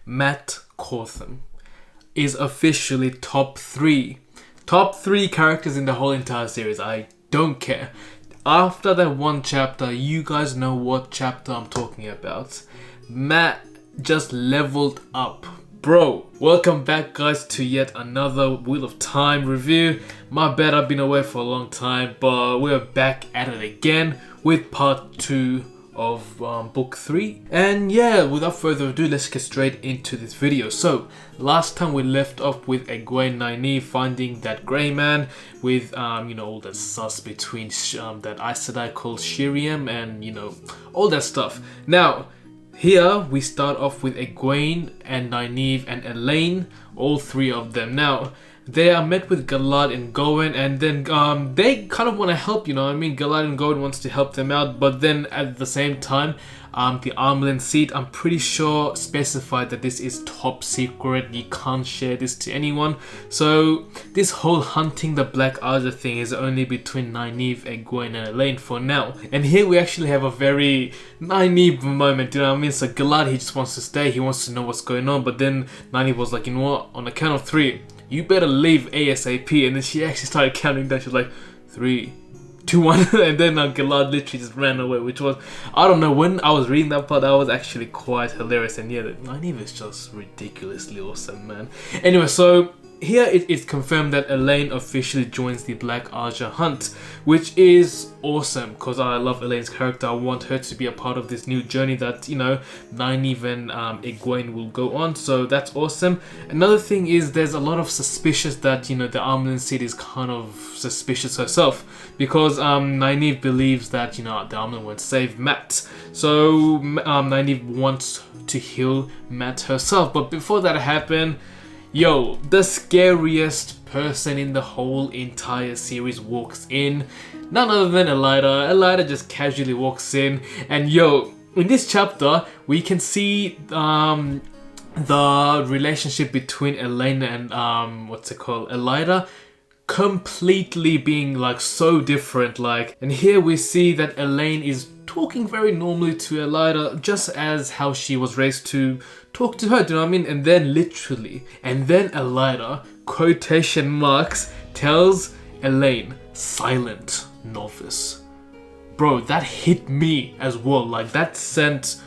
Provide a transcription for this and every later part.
Matt Cawthon is officially top 3 characters in the whole entire series. I don't care. After that one chapter, you guys know what chapter I'm talking about. Matt just leveled up. Bro, welcome back guys to yet another Wheel of Time review. My bad, I've been away for a long time, but we're back at it again with part 2 of book 3. And yeah, without further ado, let's get straight into this video. So, last time we left off with Egwene Nynaeve finding that grey man with, all that sus between that Aes Sedai called Shiriam and, all that stuff. Now, here we start off with Egwene and Nynaeve and Elaine, all 3 of them. Now, they are met with GALAD and GAWYN, and then they kind of want to help, GALAD and GAWYN wants to help them out, but then at the same time, the Amyrlin seat, I'm pretty sure, specified that this is top secret, you can't share this to anyone. So this whole hunting the Black Archer thing is only between Nynaeve, Egwene and Elaine for now. And here we actually have a very Nynaeve moment, So GALAD, he just wants to stay, he wants to know what's going on, but then Nynaeve was like, you know what, on the count of 3, you better leave ASAP. And then she actually started counting down. She was like 3, 2, 1 and then GALAD literally just ran away, which was, I don't know, when I was reading that part, that was actually quite hilarious. And yeah, Nynaeve is just ridiculously awesome, man. Anyway, so here it is confirmed that Elaine officially joins the Black Archer hunt, which is awesome because I love Elaine's character. I want her to be a part of this new journey that, Nynaeve and Egwene will go on, so that's awesome. Another thing is there's a lot of suspicious that, the Amyrlin seat is kind of suspicious herself because Nynaeve believes that, the Amyrlin won't save Matt. So Nynaeve wants to heal Matt herself, but before that happens, yo, the scariest person in the whole entire series walks in. None other than Elaida. Elaida just casually walks in, and yo, in this chapter, we can see the relationship between Elaine and Elaida completely being like so different. And here we see that Elaine is talking very normally to Elaida, just as how she was raised to talk to her, And then literally, Elaida, quotation marks, tells Elaine, silent novice. Bro, that hit me as well. That sent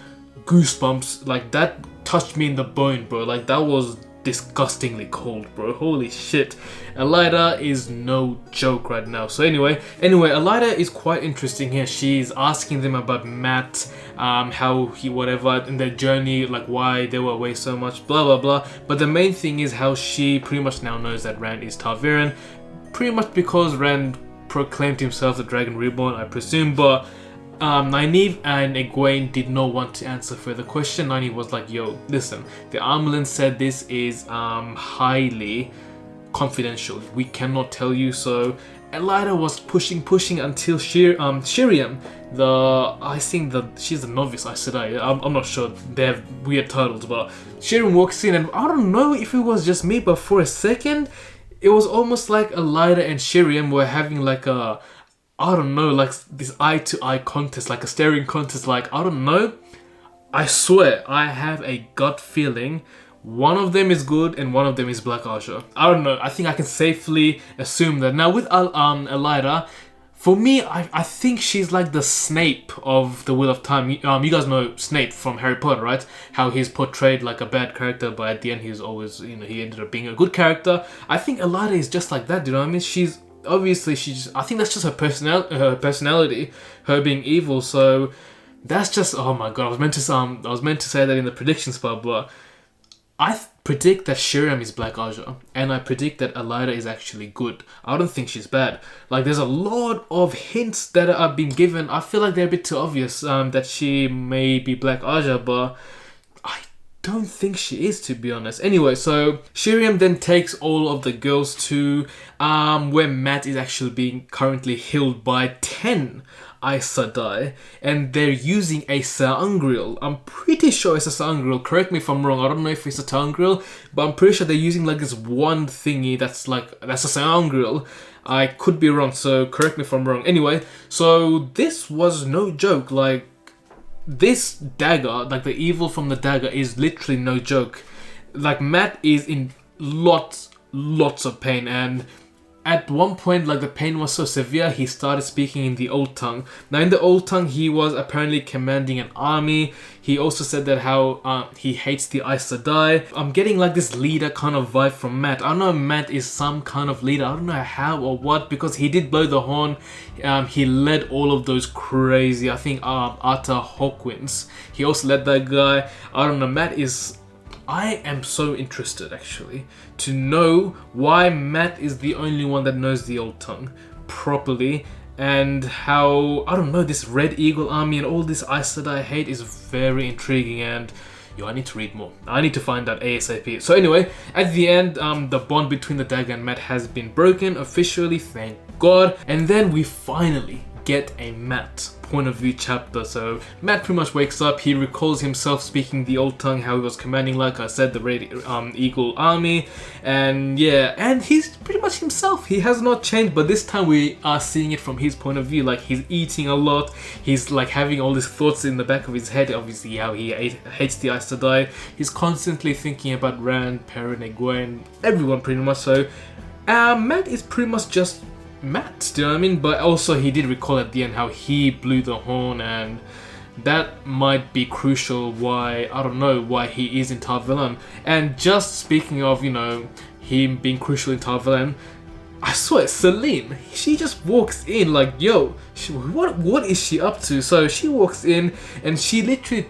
goosebumps. That touched me in the bone, bro. That was disgustingly cold, bro. Holy shit. Elaida is no joke right now. So anyway, Elaida is quite interesting here. She's asking them about Matt, how he whatever in their journey, why they were away so much, blah blah blah. But the main thing is how she pretty much now knows that Rand is Targaryen, pretty much because Rand proclaimed himself the Dragon Reborn, I presume. But Nynaeve and Egwene did not want to answer further question. Nynaeve was like, yo, listen, the Amyrlin said this is highly confidential, we cannot tell you. So Elaida was pushing until Shiriam, she's the novice, I said, I'm not sure, they have weird titles, but Shiriam walks in, and I don't know if it was just me, but for a second it was almost like Elaida and Shiriam were having this eye-to-eye contest, a staring contest, I don't know. I swear, I have a gut feeling one of them is good and one of them is Black Archer. I don't know, I think I can safely assume that. Now with Elaida, for me, I think she's like the Snape of the Wheel of Time. You guys know Snape from Harry Potter, right? How he's portrayed like a bad character, but at the end he's always, he ended up being a good character. I think Elaida is just like that, She's obviously, I think that's just her personality, her being evil. So that's just, oh my god, I was meant to say that in the predictions part, but I predict that Shiriam is Black Archer, and I predict that Elaida is actually good. I don't think she's bad. There's a lot of hints that are being given. I feel like they're a bit too obvious that she may be Black Archer, but I don't think she is, to be honest. Anyway, so Shiriam then takes all of the girls to where Matt is actually being currently healed by 10 Aes Sedai, and they're using a sa'angreal. I'm pretty sure it's a sa'angreal. Correct me if I'm wrong. I don't know if it's a sa'angreal, but I'm pretty sure they're using this one thingy that's a sa'angreal. I could be wrong, so correct me if I'm wrong. Anyway, so this was no joke. this dagger, like the evil from the dagger, is literally no joke. Like Matt is in lots of pain, and at one point, like the pain was so severe, he started speaking in the old tongue. Now in the old tongue, he was apparently commanding an army. He also said that how he hates the Aes Sedai. I'm getting like this leader kind of vibe from Matt. I don't know if Matt is some kind of leader. I don't know how or what, because he did blow the horn. He led all of those crazy, I think, Arta Hawkwinds. He also led that guy. I don't know, Matt is... I am so interested actually to know why Matt is the only one that knows the old tongue properly, and how, I don't know, this Red Eagle army and all this Aes Sedai hate is very intriguing, and yo, I need to read more. I need to find out ASAP. So anyway, at the end, the bond between the dagger and Matt has been broken officially, thank God. And then we finally get a Matt point of view chapter. So Matt pretty much wakes up, he recalls himself speaking the old tongue, how he was commanding, like I said, the Red Eagle army, and yeah, and he's pretty much himself. He has not changed, but this time we are seeing it from his point of view. Like he's eating a lot, he's like having all these thoughts in the back of his head, obviously how he hates the Aes Sedai. He's constantly thinking about Rand, Perrin, Egwene, everyone pretty much. So Matt is pretty much just Matt, do you know what I mean? But also he did recall at the end how he blew the horn, and that might be crucial why, I don't know, why he is in Tar Valon. And just speaking of, you know, him being crucial in Tar Valon, I swear, Selene, she just walks in like, yo, what is she up to? So she walks in and she literally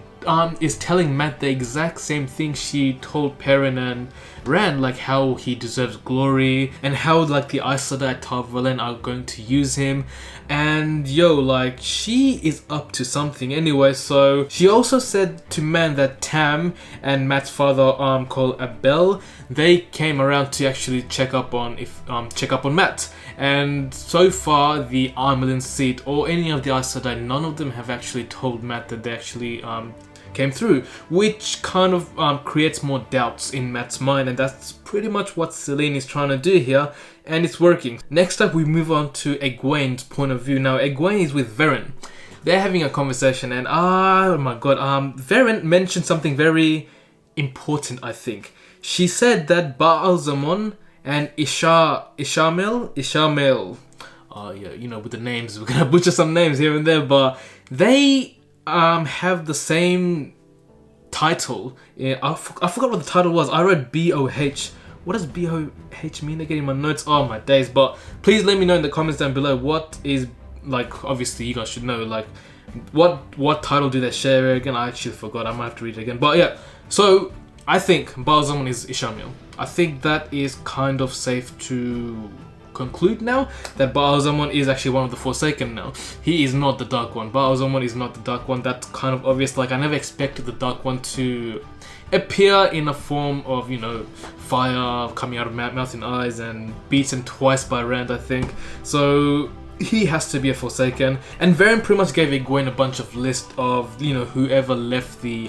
is telling Matt the exact same thing she told Perrin and Rand, like how he deserves glory and how like the Aes Sedai Tar Valon are going to use him. And yo, like she is up to something anyway. So she also said to Matt that Tam and Matt's father called Abel, they came around to actually check up on Matt. And so far the Amyrlin seat or any of the Aes Sedai, none of them have actually told Matt that they actually came through, which kind of creates more doubts in Matt's mind, and that's pretty much what Selene is trying to do here, and it's working. Next up, we move on to Egwene's point of view. Now, Egwene is with Perrin. They're having a conversation, and oh my god, Perrin mentioned something very important, I think. She said that Baal-Zamon and Ishamel, oh yeah, you know, with the names, we're gonna butcher some names here and there, but they have the same title. Yeah, I forgot what the title was. I read B-O-H. What does B-O-H mean again in my notes? Oh my days. But please let me know in the comments down below what is, like, obviously you guys should know, like, what title do they share again? I actually forgot. I might have to read it again. But yeah, so I think Baal-Zamon is Ishamel. I think that is kind of safe to conclude now, that Baal-Zamon is actually one of the Forsaken now. He is not the Dark One. Baal-Zamon is not the Dark One. That's kind of obvious. Like, I never expected the Dark One to appear in a form of, you know, fire coming out of mouth and eyes, and beaten twice by Rand, I think. So he has to be a Forsaken. And Perrin pretty much gave Egwene a bunch of list of, you know, whoever left the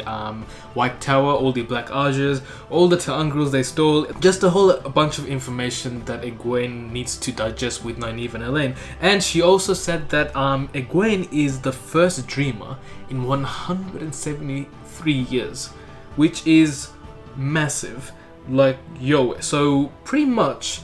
White Tower, all the Black Argers, all the Ta'angrils they stole, just a whole bunch of information that Egwene needs to digest with Nynaeve and Elaine. And she also said that Egwene is the first dreamer in 173 years, which is massive. Like, yo, so pretty much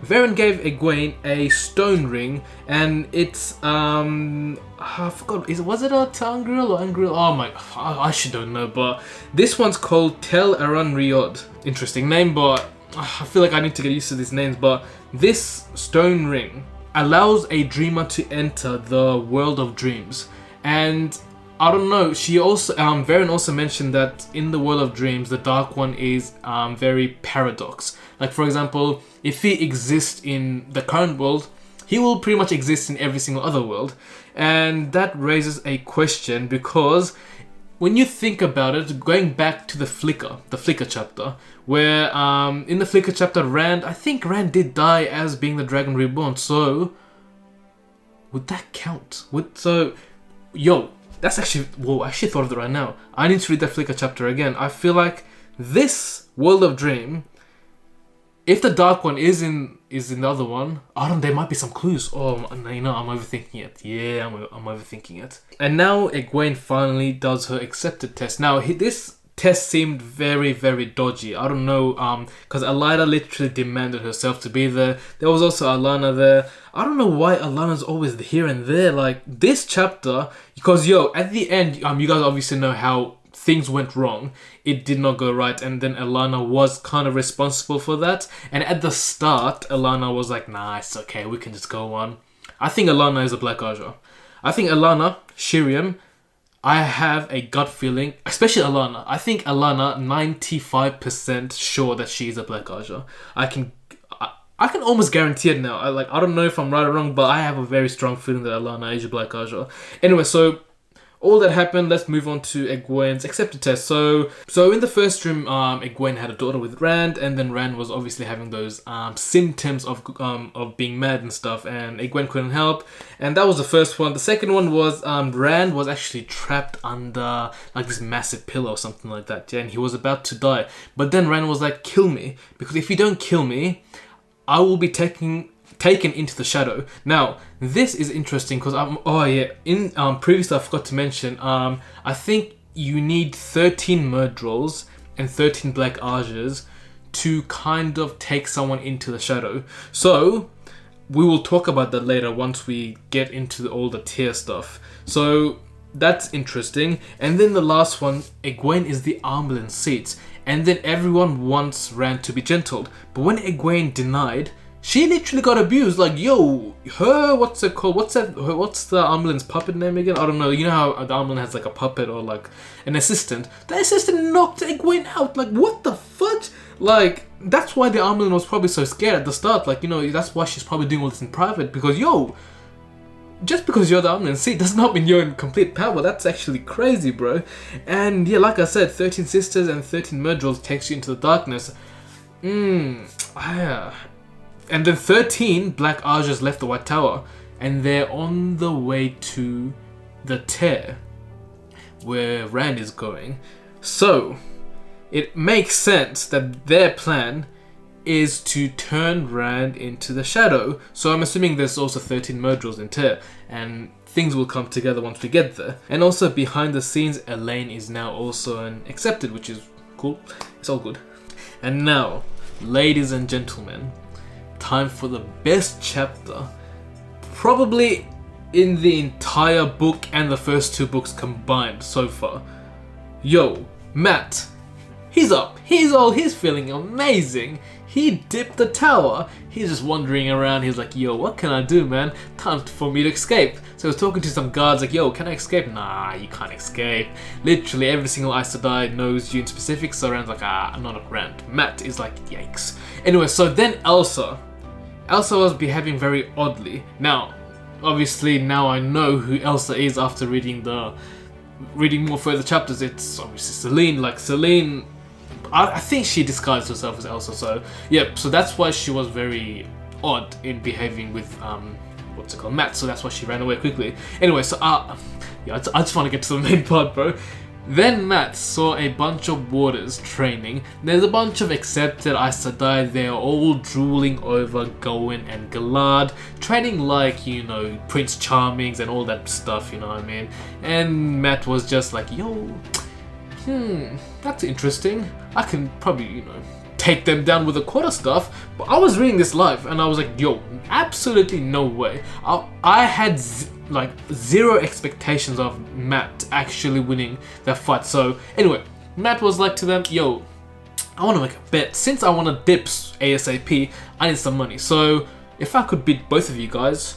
Perrin gave Egwene a stone ring, and it's I forgot, was it a Ta'angril or Angril? Oh my, I should don't know, but this one's called Tel Aran Riod. Interesting name, but I feel like I need to get used to these names. But this stone ring allows a dreamer to enter the world of dreams, and I don't know, she also, Perrin also mentioned that in the world of dreams, the Dark One is very paradox. Like, for example, if he exists in the current world, he will pretty much exist in every single other world. And that raises a question, because when you think about it, going back to the Flicker chapter, where in the Flicker chapter, I think Rand did die as being the Dragon Reborn, so would that count? That's actually, whoa, I actually thought of it right now. I need to read that Flicker chapter again. I feel like this world of dream, if the Dark One is in is in the other one. I don't know, there might be some clues. Oh, you know, I'm overthinking it. Yeah, I'm overthinking it. And now Egwene finally does her accepted test. Now, this test seemed very, very dodgy. I don't know, because Alida literally demanded herself to be there. There was also Alana there. I don't know why Alana's always here and there. Like, this chapter, because, yo, at the end, you guys obviously know how things went wrong. It did not go right, and then Alana was kind of responsible for that. And at the start, Alana was like, nah, it's okay, we can just go on. I think Alana is a Black Aja. I think Alana, Shiriam, I have a gut feeling, especially Alana. I think Alana, 95% sure that she is a Black Aja. I can almost guarantee it now. I don't know if I'm right or wrong, but I have a very strong feeling that Alana is a Black Aja. Anyway, so all that happened, let's move on to Egwene's accepted test. So in the first room, Egwene had a daughter with Rand, and then Rand was obviously having those symptoms of being mad and stuff, and Egwene couldn't help, and that was the first one. The second one was Rand was actually trapped under like this massive pillar or something like that, yeah, and he was about to die. But then Rand was like, kill me, because if you don't kill me, I will be taken into the shadow. Now, this is interesting because in previously I forgot to mention, I think you need 13 Myrddraals and 13 Black Ajas to kind of take someone into the shadow. So we will talk about that later once we get into all the tier stuff. So that's interesting. And then the last one, Egwene is the Amyrlin seat, and then everyone wants Rand to be gentled. But when Egwene denied, she literally got abused. Like, yo, what's it called? What's the Amyrlin's puppet name again? I don't know. You know how the Amyrlin has like a puppet or like an assistant? The assistant knocked Egwene out. Like, what the fudge? Like, that's why the Amyrlin was probably so scared at the start. Like, you know, that's why she's probably doing all this in private. Because, yo, just because you're the Amyrlin seat does not mean you're in complete power. That's actually crazy, bro. And yeah, like I said, 13 sisters and 13 Myrddraals takes you into the darkness. And then 13 Black Ajas left the White Tower, and they're on the way to the Tear, where Rand is going. So, it makes sense that their plan is to turn Rand into the shadow. So I'm assuming there's also 13 Myrddraals in Tear, and things will come together once we get there. And also behind the scenes, Elaine is now also an accepted, which is cool. It's all good. And now, ladies and gentlemen, time for the best chapter probably in the entire book and the first two books combined so far. Yo, Matt, he's up, he's feeling amazing. He dipped the tower. He's just wandering around. He's like, yo, what can I do, man? Time for me to escape. So he was talking to some guards like, yo, can I escape? Nah, you can't escape. Literally every single Aes Sedai knows you in specific. So Rand's like, I'm not a Rand. Matt is like, yikes. Anyway, so then Elsa was behaving very oddly. Now, obviously, now I know who Elsa is after reading more further chapters. It's obviously Selene. Like, Selene, I think she disguised herself as Elsa. So, yeah, so that's why she was very odd in behaving with, Matt. So that's why she ran away quickly. Anyway, so, I just want to get to the main part, bro. Then Matt saw a bunch of warders training. There's a bunch of accepted Aes Sedai. They're all drooling over Gawyn and Galad, training like, you know, Prince Charmings and all that stuff, you know what I mean? And Matt was just like, yo, that's interesting. I can probably, you know, take them down with a quarterstaff. But I was reading this live and I was like, yo, absolutely no way. I had like zero expectations of Matt actually winning that fight. So anyway, Matt was like to them, yo, I want to make a bet. Since I want to dip ASAP, I need some money. So if I could beat both of you guys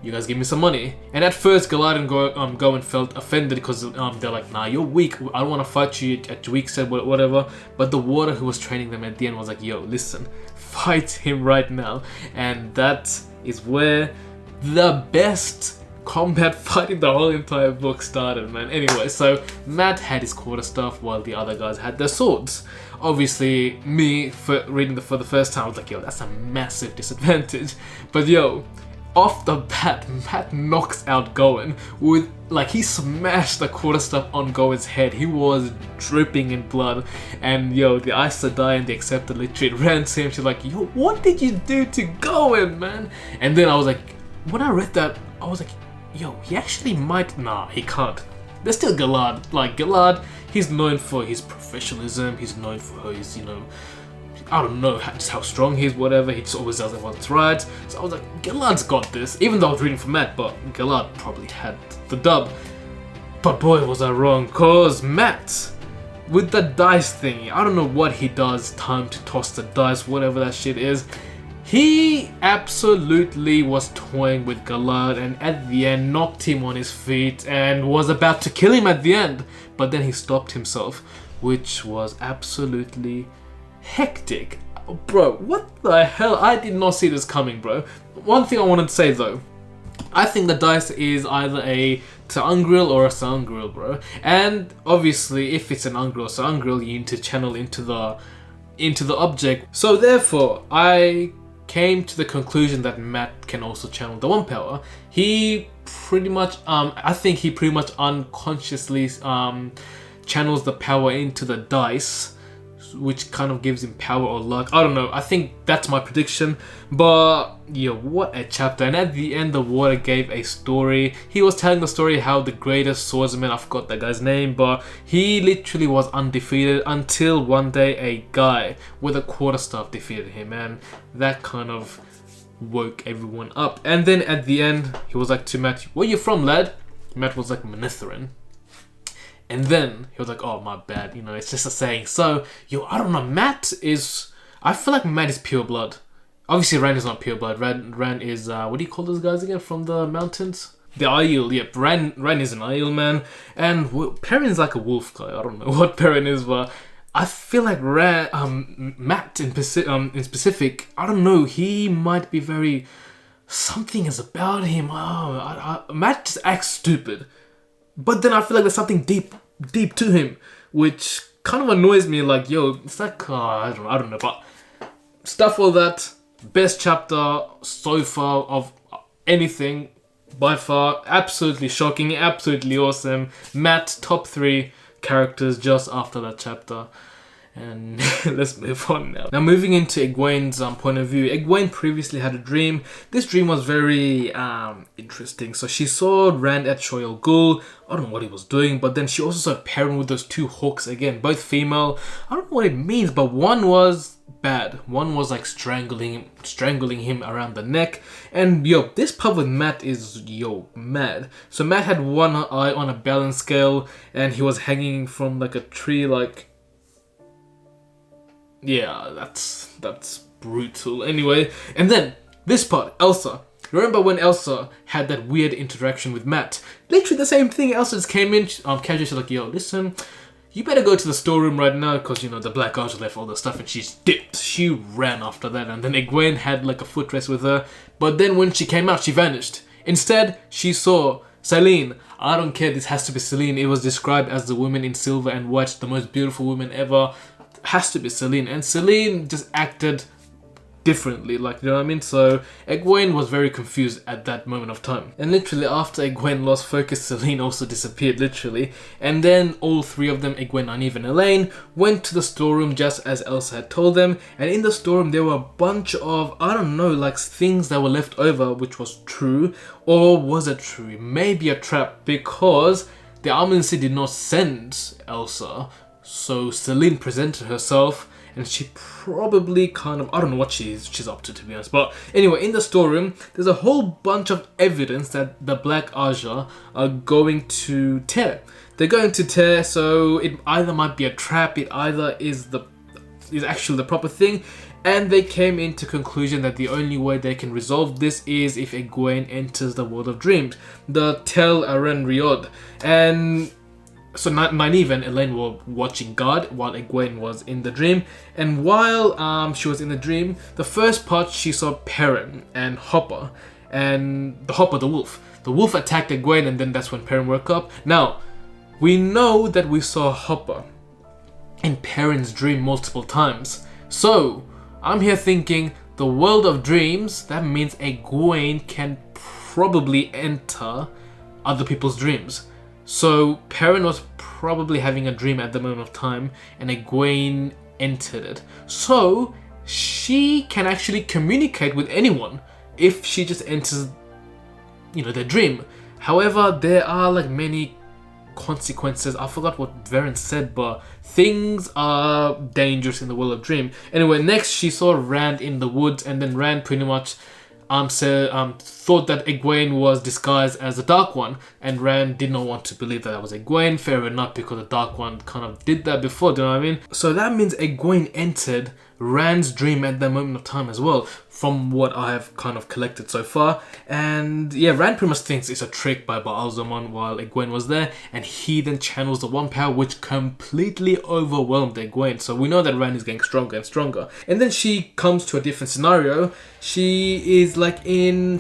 give me some money. And at first, GALAD and GAWYN felt offended because they're like, nah, you're weak. I don't want to fight you at your weak side, whatever. But the warder who was training them at the end was like, yo, listen, fight him right now. And that is where the best combat fight in the whole entire book started, man. Anyway, so Matt had his quarterstaff while the other guys had their swords. Obviously, me, for reading for the first time, I was like, yo, that's a massive disadvantage. But yo, off the bat, Matt knocks out GAWYN with, like, he smashed the quarterstaff on GAWYN's head. He was dripping in blood, and yo, the Aes Sedai and the Accepted literally ran to him. She's like, yo, what did you do to GAWYN, man? And then I was like, when I read that, I was like, yo, he actually might, nah, he can't. There's still GALAD. Like, GALAD, he's known for his professionalism, he's known for his, you know, I don't know just how strong he is, whatever, he just always does it what's right. So I was like, GALAD's got this, even though I was reading for Matt, but GALAD probably had the dub. But boy, was I wrong, cause Matt, with the dice thing, I don't know what he does, time to toss the dice, whatever that shit is. He absolutely was toying with GALAD, and at the end knocked him on his feet and was about to kill him at the end. But then he stopped himself, which was absolutely hectic. Bro, what the hell? I did not see this coming, bro. One thing I wanted to say though, I think the dice is either a Sangreal or a Sangreal, bro. And obviously, if it's an Ungreal or Sangreal, you need to channel into the object. So therefore, I came to the conclusion that Matt can also channel the one power. He pretty much, I think he pretty much unconsciously channels the power into the dice, which kind of gives him power or luck. I don't know, I think that's my prediction. But yeah, what a chapter. And at the end, the water gave a story. He was telling the story how the greatest swordsman, I forgot that guy's name, but he literally was undefeated until one day a guy with a quarterstaff defeated him, and that kind of woke everyone up. And then at the end, he was like to Matt, where you from, lad? Matt was like, Manithrin. And then he was like, oh, my bad, you know, it's just a saying. So, yo, I don't know, Matt is, I feel like Matt is pure blood. Obviously, Ran is not pure blood. Ran is, what do you call those guys again from the mountains? The Aiel, yep, Ran is an Aiel, man. And Perrin's like a wolf guy. I don't know what Perrin is, but I feel like Matt in specific, I don't know, he might be very, something is about him. Oh, Matt just acts stupid. But then I feel like there's something deep to him, which kind of annoys me. Like, yo, it's like, I don't know, but stuff all that. Best chapter so far of anything, by far. Absolutely shocking, absolutely awesome. Matt, top 3 characters just after that chapter. And let's move on now. Now moving into Egwene's point of view. Egwene previously had a dream. This dream was very interesting. So she saw Rand at Shoyal Ghul. I don't know what he was doing, but then she also saw Perrin with those 2 hawks again, both female. I don't know what it means, but one was bad. One was like strangling him around the neck. And yo, this part with Matt is mad. So Matt had one eye on a balance scale, and he was hanging from like a tree, like. Yeah, that's brutal. Anyway, and then this part, Elsa. Remember when Elsa had that weird interaction with Matt? Literally the same thing. Elsa just came in, casually, she's like, yo, listen, you better go to the storeroom right now, because, you know, the Black Archer left all the stuff, and she's dipped. She ran after that, and then Egwene had like a foot race with her, but then when she came out, she vanished. Instead, she saw Selene. I don't care, this has to be Selene. It was described as the woman in silver and white, the most beautiful woman ever. Has to be Selene, and Selene just acted differently, like, you know what I mean? So Egwene was very confused at that moment of time, and literally after Egwene lost focus, Selene also disappeared, literally. And then all 3 of them, Egwene, Nynaeve and Elaine, went to the storeroom just as Elsa had told them. And in the storeroom there were a bunch of, I don't know, like things that were left over, which was true, or was it true? Maybe a trap, because the Amyrlin did not send Elsa. So Selene presented herself, and she probably kind of, I don't know what she's up to be honest. But anyway, in the storeroom, there's a whole bunch of evidence that the Black Archer are going to tear. They're going to tear, so it either might be a trap, it either is actually the proper thing. And they came into conclusion that the only way they can resolve this is if Egwene enters the world of dreams, the Tel Aran Riod. And so Nynaeve and Elaine were watching guard while Egwene was in the dream. And while she was in the dream, the first part she saw Perrin and Hopper. And the wolf. The wolf attacked Egwene, and then that's when Perrin woke up. Now, we know that we saw Hopper in Perrin's dream multiple times. So, I'm here thinking the world of dreams, that means Egwene can probably enter other people's dreams. So Perrin was probably having a dream at the moment of time, and Egwene entered it. So she can actually communicate with anyone if she just enters, their dream. However, there are like many consequences. I forgot what Perrin said, but things are dangerous in the world of dream. Anyway, next she saw Rand in the woods, and then Rand pretty much thought that Egwene was disguised as the Dark One, and Rand did not want to believe that was Egwene. Fair enough, because the Dark One kind of did that before, do you know what I mean? So that means Egwene entered Rand's dream at that moment of time as well, from what I have kind of collected so far. And yeah, Rand pretty much thinks it's a trick by Ba'alzamon while Egwene was there, and he then channels the one power which completely overwhelmed Egwene. So we know that Rand is getting stronger and stronger. And then she comes to a different scenario. She's in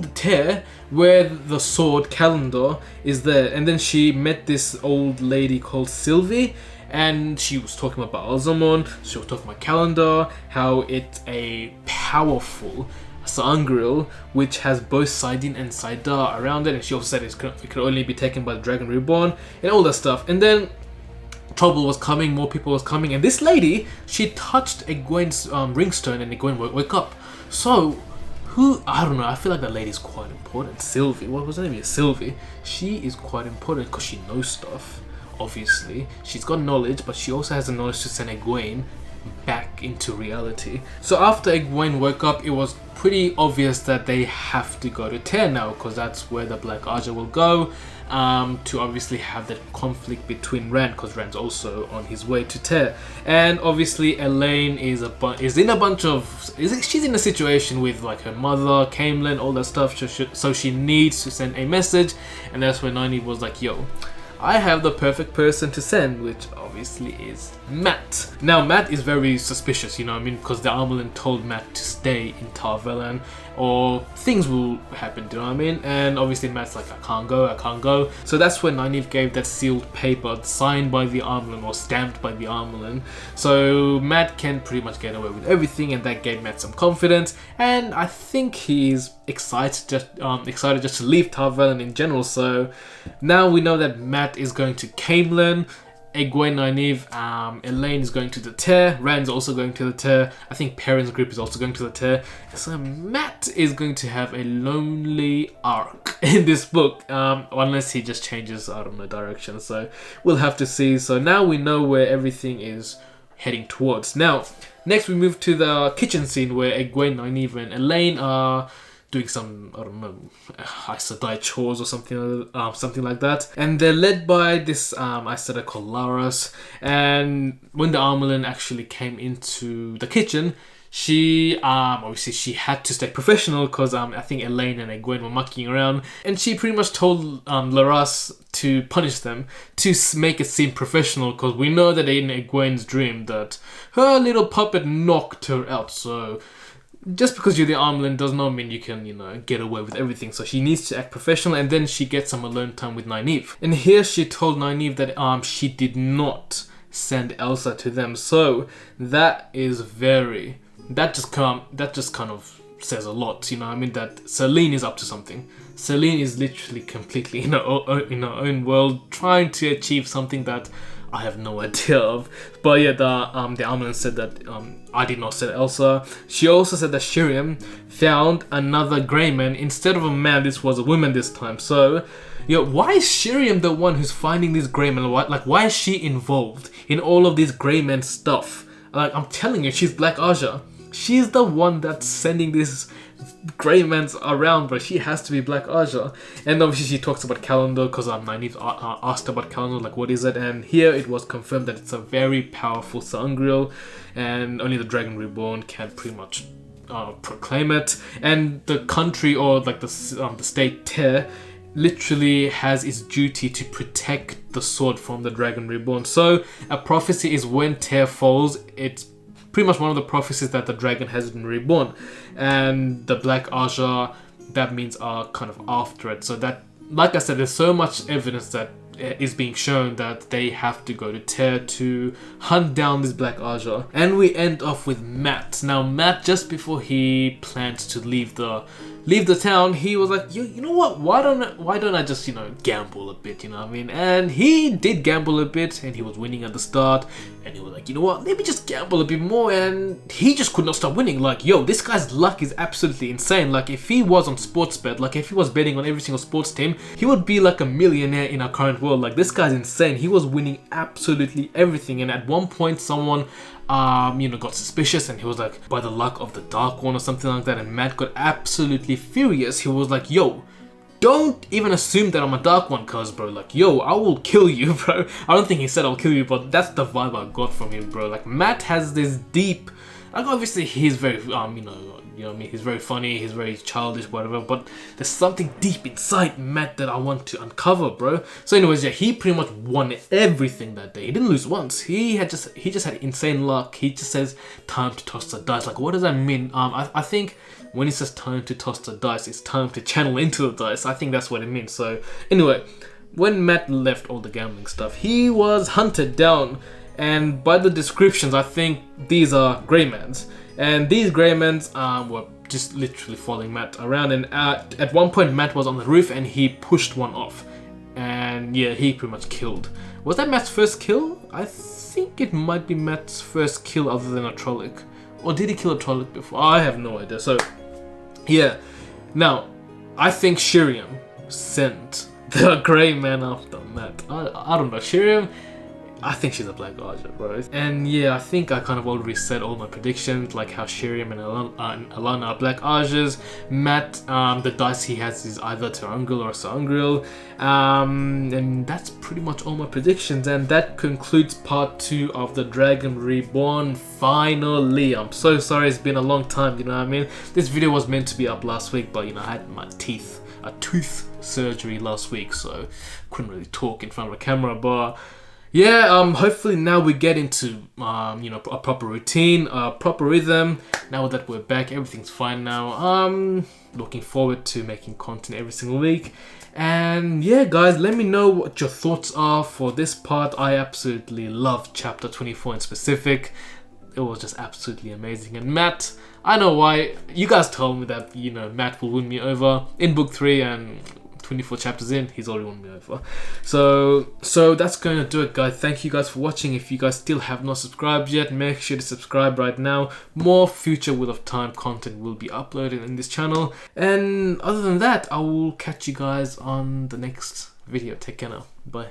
the tear where the sword Calendar is there, and then she met this old lady called Sylvie. And she was talking about Ba'alzamon, she was talking about Calendar, how it's a powerful sa'angreal which has both Saidin and Saidar around it, and she also said it could only be taken by the Dragon Reborn and all that stuff. And then trouble was coming, more people was coming, and this lady, she touched Egwene's ringstone, and Egwene woke up. So I don't know, I feel like that lady's quite important. Sylvie, what was her name? Sylvie. She is quite important because she knows stuff. Obviously, she's got knowledge, but she also has the knowledge to send Egwene back into reality. So after Egwene woke up, it was pretty obvious that they have to go to Tear now, because that's where the Black Aja will go, to obviously have that conflict between Rand, because Rand's also on his way to Tear. And obviously Elaine she's in a situation with like her mother, Caemlyn, all that stuff, so she needs to send a message, and that's when Nynaeve was like, yo, I have the perfect person to send, which obviously is Mat. Now, Mat is very suspicious, because the Amyrlin told Mat to stay in Tar Valon, or things will happen, do you know what I mean? And obviously Mat's like, I can't go. So that's when Nynaeve gave that sealed paper signed by the Amyrlin, or stamped by the Amyrlin. So Mat can pretty much get away with everything, and that gave Mat some confidence, and I think he's excited just to leave Tar Valon in general. So now we know that Mat is going to Caemlyn, Egwene, Nynaeve, Elaine is going to the Tear, Rand's also going to the Tear, I think Perrin's group is also going to the Tear. So Mat is going to have a lonely arc in this book, unless he just changes, I don't know, direction. So we'll have to see. So now we know where everything is heading towards. Now, next we move to the kitchen scene where Egwene, Nynaeve, and Elaine are doing some, I don't know, Aes Sedai chores or something like that. And they're led by this Aes Sedai called Laras. And when the Amyrlin actually came into the kitchen, she obviously she had to stay professional, because I think Elaine and Egwene were mucking around, and she pretty much told Laras to punish them, to make it seem professional, because we know that in Egwene's dream that her little puppet knocked her out. So just because you're the Amyrlin does not mean you can, get away with everything. So she needs to act professional, and then she gets some alone time with Nynaeve. And here she told Nynaeve that she did not send Elsa to them. So that just kind of says a lot, that Selene is up to something. Selene is literally completely in her own world, trying to achieve something that I have no idea of. But yeah, the Amyrlin said that I did not send Elsa. She also said that Shiriam found another grey man. Instead of a man, this was a woman this time. So, why is Shiriam the one who's finding these grey men? Why is she involved in all of this grey man stuff? I'm telling you, she's Black Aja. She's the one that's sending these grey men around, but she has to be Black Aja. And obviously she talks about Calendar, because Nynaeve asked about Calendar, what is it? And here it was confirmed that it's a very powerful sa'angreal, and only the Dragon Reborn can pretty much proclaim it. And the country, or the state Tear, literally has its duty to protect the sword from the Dragon Reborn. So a prophecy is when Tear falls, it's pretty much one of the prophecies that the dragon has been reborn, and the Black Aja, that means are kind of after it. So that, like I said, there's so much evidence that is being shown that they have to go to Tear to hunt down this Black Aja. And we end off with Matt. Now Matt, just before he planned to leave the town, he was like, you know what, why don't I just, you know, gamble a bit, you know what I mean? And he did gamble a bit, and he was winning at the start, and he was like, you know what, let me just gamble a bit more, and he just could not stop winning. Like, yo, this guy's luck is absolutely insane. Like, if he was on sports bet, like if he was betting on every single sports team, he would be like a millionaire in our current world. Like, this guy's insane. He was winning absolutely everything, and at one point someone you know, got suspicious, and he was like, by the luck of the Dark One or something like that, and Matt got absolutely furious. He was like, yo, don't even assume that I'm a Dark One, cuz bro, like, yo, I will kill you, bro. I don't think he said I'll kill you, but that's the vibe I got from him, bro. Like, Matt has this deep, like, obviously he's very you know what I mean, he's very funny, he's very childish, whatever, but there's something deep inside Matt that I want to uncover, bro. So anyways, yeah, he pretty much won everything that day. He didn't lose once. He just had insane luck. He just says time to toss the dice. Like, what does that mean? I think when he says time to toss the dice, it's time to channel into the dice. I think that's what it means. So anyway, when Matt left all the gambling stuff, he was hunted down, and by the descriptions, I think these are Greymans. And these Greymans were just literally following Matt around, and at one point Matt was on the roof and he pushed one off, and yeah, he pretty much killed. Was that Matt's first kill? I think it might be Matt's first kill other than a Trolloc. Or did he kill a Trolloc before? I have no idea. So yeah, now I think Shiriam sent the Greyman after Matt. I don't know, Shiriam, I think she's a Black Aja, bro. And yeah, I think I kind of already said all my predictions, like how Shiriam and Alana are Black Ajas. Matt, the dice he has is either Terangrial or Sangreal. And that's pretty much all my predictions. And that concludes part 2 of the Dragon Reborn. Finally, I'm so sorry, it's been a long time, you know what I mean? This video was meant to be up last week, but you know, I had my tooth surgery last week, so couldn't really talk in front of a camera. But yeah, hopefully now we get into you know, a proper routine, a proper rhythm. Now that we're back, everything's fine now. Looking forward to making content every single week. And yeah, guys, let me know what your thoughts are for this part. I absolutely love chapter 24 in specific. It was just absolutely amazing. And Matt, I know why. You guys told me that, you know, Matt will win me over in book 3, and 24 chapters in, he's already won me over. So that's going to do it, guys. Thank you guys for watching. If you guys still have not subscribed yet, make sure to subscribe right now. More future Wheel of Time content will be uploaded in this channel. And other than that, I will catch you guys on the next video. Take care now. Bye.